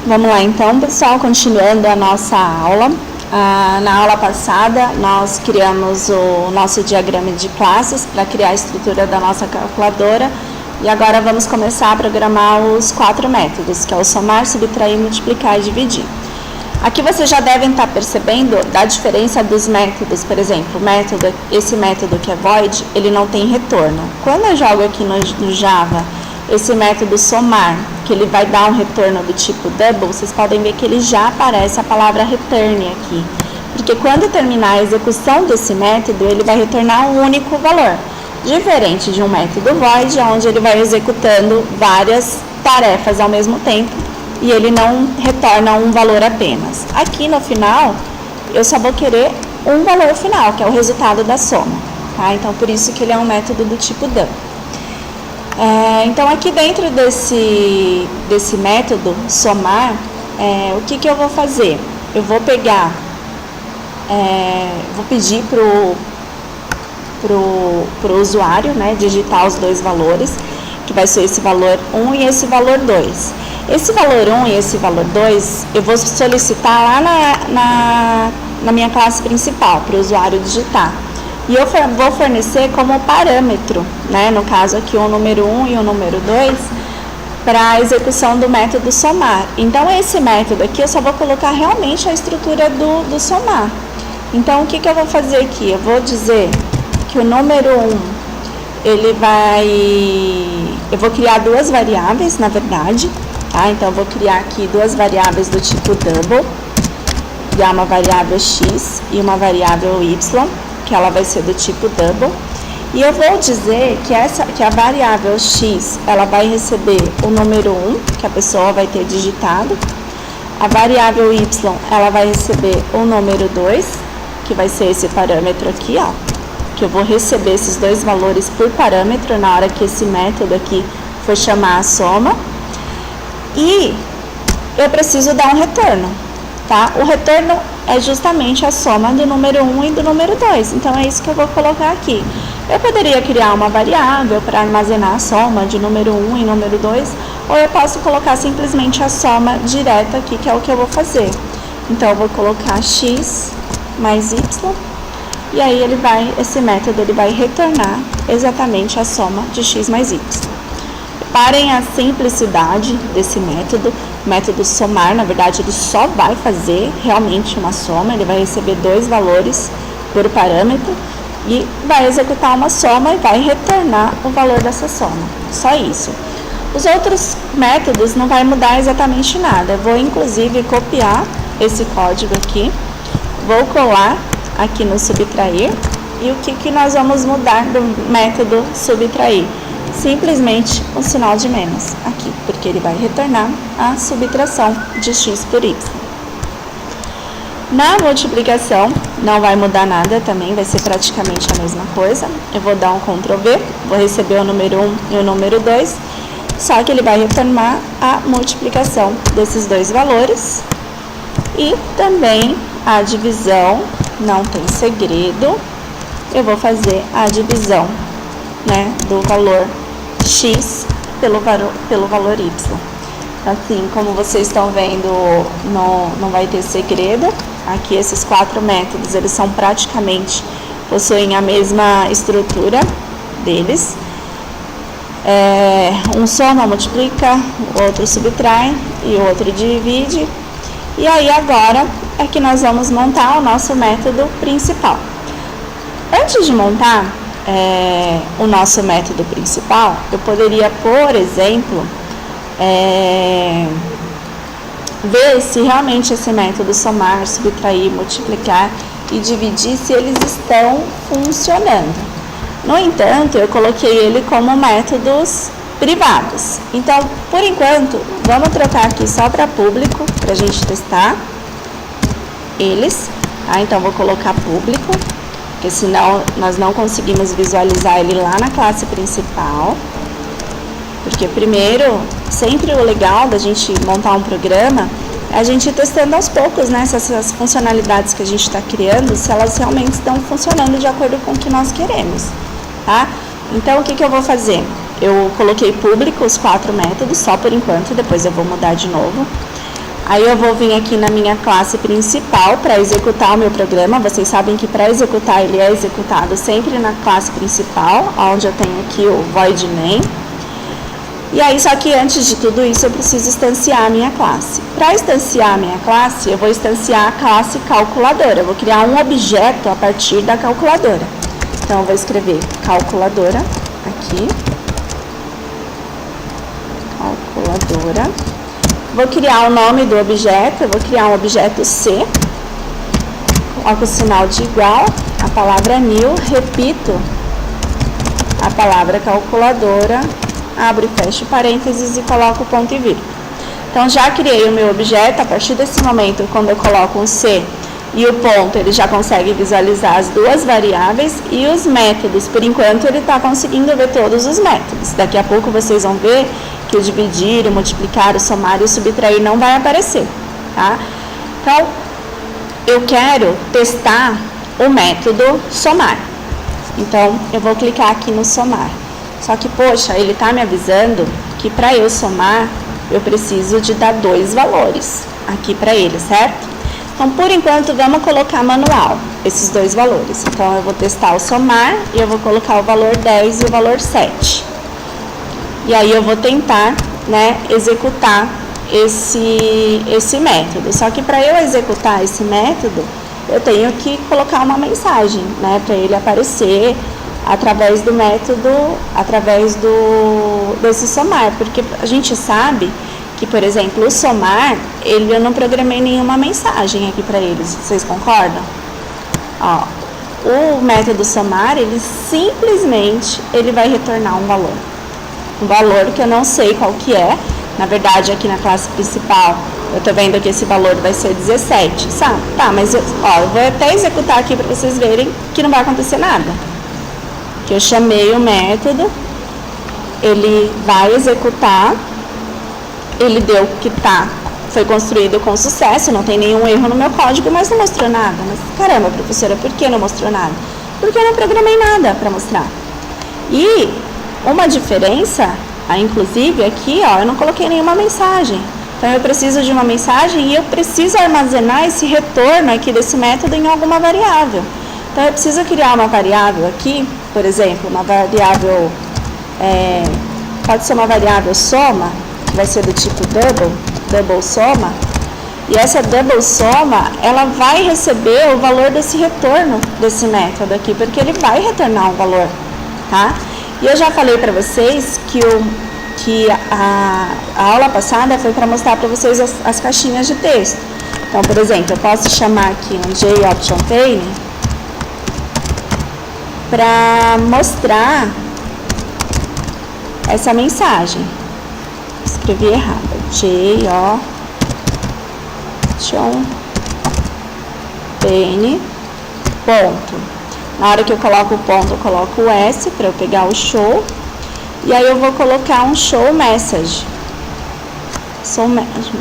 Vamos lá então, pessoal, continuando a nossa aula. Na aula passada, nós criamos o nosso diagrama de classes para criar a estrutura da nossa calculadora. E agora vamos começar a programar os 4 métodos, que é o somar, subtrair, multiplicar e dividir. Aqui vocês já devem estar percebendo da diferença dos métodos. Por exemplo, esse método que é void, ele não tem retorno. Quando eu jogo aqui no Java esse método somar, que ele vai dar um retorno do tipo double, vocês podem ver que ele já aparece a palavra return aqui. Porque quando terminar a execução desse método, ele vai retornar um único valor. Diferente de um método void, onde ele vai executando várias tarefas ao mesmo tempo e ele não retorna um valor apenas. Aqui no final, eu só vou querer um valor final, que é o resultado da soma. Tá? Então, por isso que ele é um método do tipo double. Então, aqui dentro desse método somar, o que eu vou fazer? Eu vou pegar, vou pedir pro usuário, né, digitar os dois valores, que vai ser esse valor 1 e esse valor 2. Esse valor 1 e esse valor 2, eu vou solicitar lá na minha classe principal, para o usuário digitar. E eu vou fornecer como parâmetro, né, no caso aqui o número 1 e o número 2, para a execução do método somar. Então, esse método aqui eu só vou colocar realmente a estrutura do somar. Então, o que eu vou fazer aqui? Eu vou dizer que o número 1, eu vou criar duas variáveis, na verdade, tá? Então, eu vou criar aqui duas variáveis do tipo double, criar uma variável x e uma variável y, que ela vai ser do tipo double, e eu vou dizer que a variável x, ela vai receber o número 1, que a pessoa vai ter digitado, a variável y, ela vai receber o número 2, que vai ser esse parâmetro aqui, ó, que eu vou receber esses dois valores por parâmetro na hora que esse método aqui for chamar a soma, e eu preciso dar um retorno, tá? O retorno é justamente a soma do número 1 e do número 2, então é isso que eu vou colocar aqui. Eu poderia criar uma variável para armazenar a soma de número 1 e número 2, ou eu posso colocar simplesmente a soma direta aqui, que é o que eu vou fazer. Então, eu vou colocar x mais y, e aí esse método ele vai retornar exatamente a soma de x mais y. Reparem a simplicidade desse método. O método somar, na verdade, ele só vai fazer realmente uma soma, ele vai receber dois valores por parâmetro e vai executar uma soma e vai retornar o valor dessa soma. Só isso. Os outros métodos não vai mudar exatamente nada. Eu vou, inclusive, copiar esse código aqui, vou colar aqui no subtrair, e o que nós vamos mudar do método subtrair? Simplesmente o sinal de menos aqui, porque ele vai retornar a subtração de x por y. Na multiplicação não vai mudar nada também, vai ser praticamente a mesma coisa. Eu vou dar um Ctrl V, vou receber o número 1 e o número 2, só que ele vai retornar a multiplicação desses dois valores. E também a divisão, não tem segredo, eu vou fazer a divisão, né, do valor x pelo valor y. Assim, como vocês estão vendo, não vai ter segredo. Aqui esses 4 métodos, eles são praticamente, possuem a mesma estrutura deles. Um soma, multiplica, o outro subtrai e o outro divide. E aí agora é que nós vamos montar o nosso método principal. Antes de montar o nosso método principal, eu poderia, por exemplo, ver se realmente esse método somar, subtrair, multiplicar e dividir, se eles estão funcionando. No entanto, eu coloquei ele como métodos privados. Então, por enquanto, vamos trocar aqui só para público, para a gente testar eles. Tá? Então, vou colocar público, porque senão nós não conseguimos visualizar ele lá na classe principal. Porque primeiro, sempre o legal da gente montar um programa é a gente ir testando aos poucos, né, essas funcionalidades que a gente está criando, se elas realmente estão funcionando de acordo com o que nós queremos, tá? Então, o que eu vou fazer? Eu coloquei público os 4 métodos, só por enquanto, depois eu vou mudar de novo. Aí eu vou vir aqui na minha classe principal para executar o meu programa. Vocês sabem que para executar ele é executado sempre na classe principal, onde eu tenho aqui o void main. E aí, só que antes de tudo isso, eu preciso instanciar a minha classe. Para instanciar a minha classe, eu vou instanciar a classe calculadora. Eu vou criar um objeto a partir da calculadora. Então, eu vou escrever calculadora aqui. Calculadora. Vou criar o nome do objeto. Eu vou criar um objeto C. Coloco o sinal de igual, a palavra new, repito a palavra calculadora, abro e fecho parênteses e coloco ponto e vírgula. Então, já criei o meu objeto. A partir desse momento, quando eu coloco um C e o ponto, ele já consegue visualizar as duas variáveis e os métodos. Por enquanto, ele está conseguindo ver todos os métodos. Daqui a pouco, vocês vão ver que o dividir, o multiplicar, o somar e o subtrair não vai aparecer, tá? Então, eu quero testar o método somar. Então, eu vou clicar aqui no somar. Só que, poxa, ele está me avisando que para eu somar, eu preciso de dar 2 valores aqui para ele, certo? Então, por enquanto, vamos colocar manual esses 2 valores. Então, eu vou testar o somar e eu vou colocar o valor 10 e o valor 7. E aí, eu vou tentar, né, executar esse método. Só que para eu executar esse método, eu tenho que colocar uma mensagem, né, para ele aparecer através do método, desse somar, porque a gente sabe que, por exemplo, o somar, eu não programei nenhuma mensagem aqui para eles, vocês concordam? Ó, o método somar, ele simplesmente, ele vai retornar um valor que eu não sei qual que é. Na verdade, aqui na classe principal, eu tô vendo que esse valor vai ser 17, sabe? Tá, mas eu vou até executar aqui para vocês verem que não vai acontecer nada. Que eu chamei o método, ele vai executar, ele deu que foi construído com sucesso, não tem nenhum erro no meu código, mas não mostrou nada. Mas caramba, professora, por que não mostrou nada? Porque eu não programei nada para mostrar. E uma diferença, inclusive aqui, eu não coloquei nenhuma mensagem. Então eu preciso de uma mensagem e eu preciso armazenar esse retorno aqui desse método em alguma variável. Então eu preciso criar uma variável aqui, por exemplo, uma variável, pode ser uma variável soma, que vai ser do tipo double soma, e essa double soma, ela vai receber o valor desse retorno desse método aqui, porque ele vai retornar um valor, tá? E eu já falei para vocês que a aula passada foi para mostrar para vocês as caixinhas de texto. Então, por exemplo, eu posso chamar aqui um JOptionPane para mostrar essa mensagem. Escrevi errado. JOptionPane, ponto. Na hora que eu coloco o ponto, eu coloco o S para eu pegar o show. E aí eu vou colocar um show message.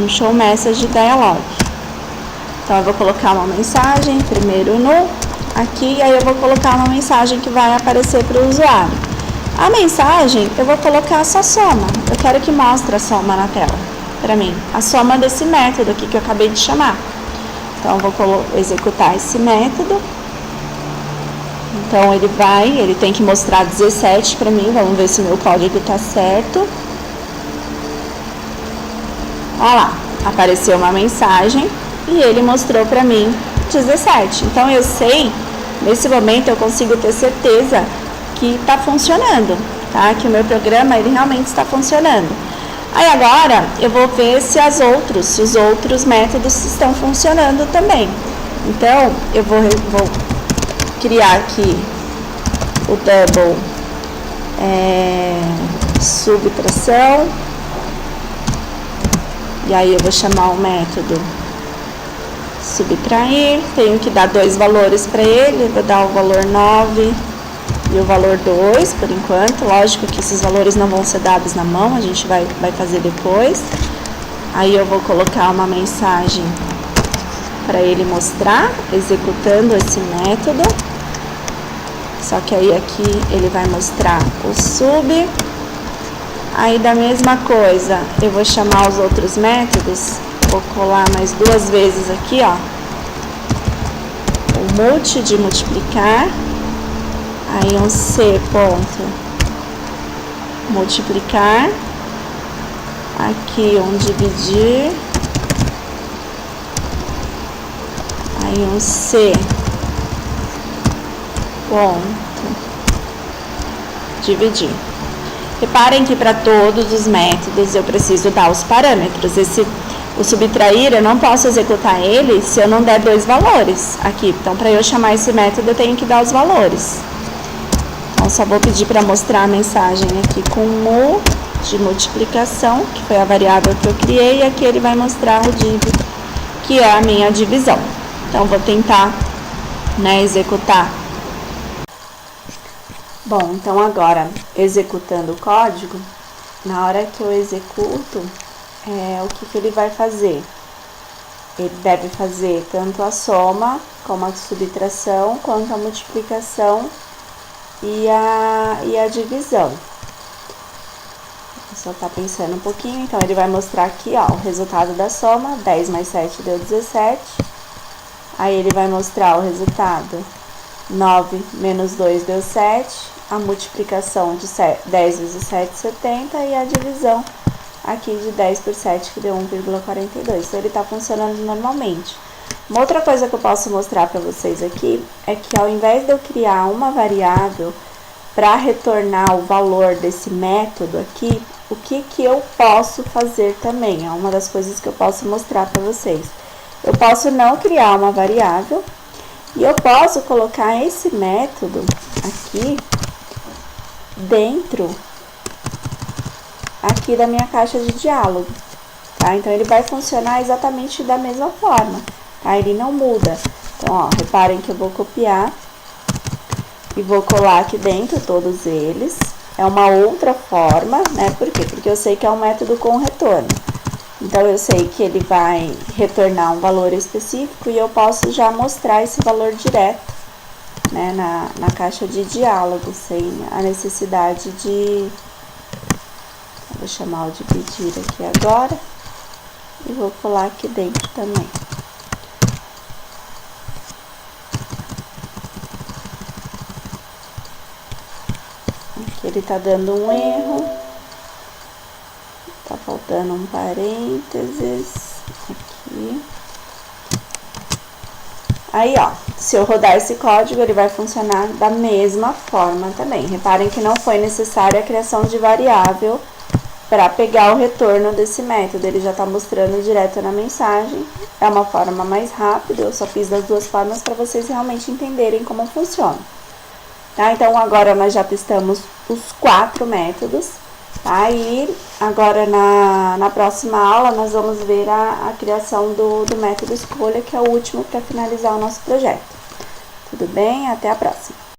Um show message dialog. Então eu vou colocar uma mensagem, primeiro no aqui, e aí eu vou colocar uma mensagem que vai aparecer para o usuário. A mensagem, eu vou colocar só soma. Eu quero que mostre a soma na tela, para mim. A soma desse método aqui que eu acabei de chamar. Então, eu vou executar esse método. Então, ele tem que mostrar 17 para mim. Vamos ver se o meu código está certo. Olha lá, apareceu uma mensagem e ele mostrou para mim 17. Então, eu sei, nesse momento, eu consigo ter certeza que está funcionando, tá? Que o meu programa, ele realmente está funcionando. Aí, agora, eu vou ver se os outros métodos estão funcionando também. Então, eu vou criar aqui o double subtração. E aí, eu vou chamar o método subtrair, tenho que dar 2 valores para ele, vou dar o valor 9 e o valor 2 por enquanto. Lógico que esses valores não vão ser dados na mão, a gente vai fazer depois. Aí eu vou colocar uma mensagem para ele mostrar, executando esse método. Só que aí aqui ele vai mostrar o sub. Aí da mesma coisa, eu vou chamar os outros métodos vou colar mais 2 vezes aqui, ó. O multi de multiplicar. Aí um C ponto multiplicar. Aqui um dividir. Aí um C ponto dividir. Reparem que para todos os métodos eu preciso dar os parâmetros. O subtrair, eu não posso executar ele se eu não der 2 valores aqui. Então, para eu chamar esse método, eu tenho que dar os valores. Então, só vou pedir para mostrar a mensagem aqui com mu de multiplicação, que foi a variável que eu criei, e aqui ele vai mostrar o div, que é a minha divisão. Então, vou tentar, executar. Bom, então agora, executando o código, na hora que eu executo, o que ele vai fazer? Ele deve fazer tanto a soma, como a subtração, quanto a multiplicação e a divisão. Só tá pensando um pouquinho, então ele vai mostrar aqui, ó, o resultado da soma, 10 mais 7 deu 17. Aí ele vai mostrar o resultado, 9 menos 2 deu 7. A multiplicação de 10 vezes 7, 70, e a divisão aqui de 10 por 7, que deu 1,42. Então, ele está funcionando normalmente. Uma outra coisa que eu posso mostrar para vocês aqui é que ao invés de eu criar uma variável para retornar o valor desse método aqui, o que eu posso fazer também? É uma das coisas que eu posso mostrar para vocês. Eu posso não criar uma variável e eu posso colocar esse método aqui dentro aqui da minha caixa de diálogo, tá? Então, ele vai funcionar exatamente da mesma forma, tá? Ele não muda. Então, ó, reparem que eu vou copiar e vou colar aqui dentro todos eles. É uma outra forma, né? Por quê? Porque eu sei que é um método com retorno. Então, eu sei que ele vai retornar um valor específico e eu posso já mostrar esse valor direto, né, na caixa de diálogo, sem a necessidade de... Vou chamar o dividir aqui agora e vou colar aqui dentro também. Aqui ele tá dando um erro, tá faltando um parênteses aqui. Aí, ó, se eu rodar esse código, ele vai funcionar da mesma forma também. Reparem que não foi necessária a criação de variável para pegar o retorno desse método. Ele já está mostrando direto na mensagem. É uma forma mais rápida, eu só fiz das duas formas para vocês realmente entenderem como funciona. Tá? Então, agora nós já testamos os 4 métodos. Tá? E agora na próxima aula nós vamos ver a criação do método escolha, que é o último para finalizar o nosso projeto. Tudo bem? Até a próxima!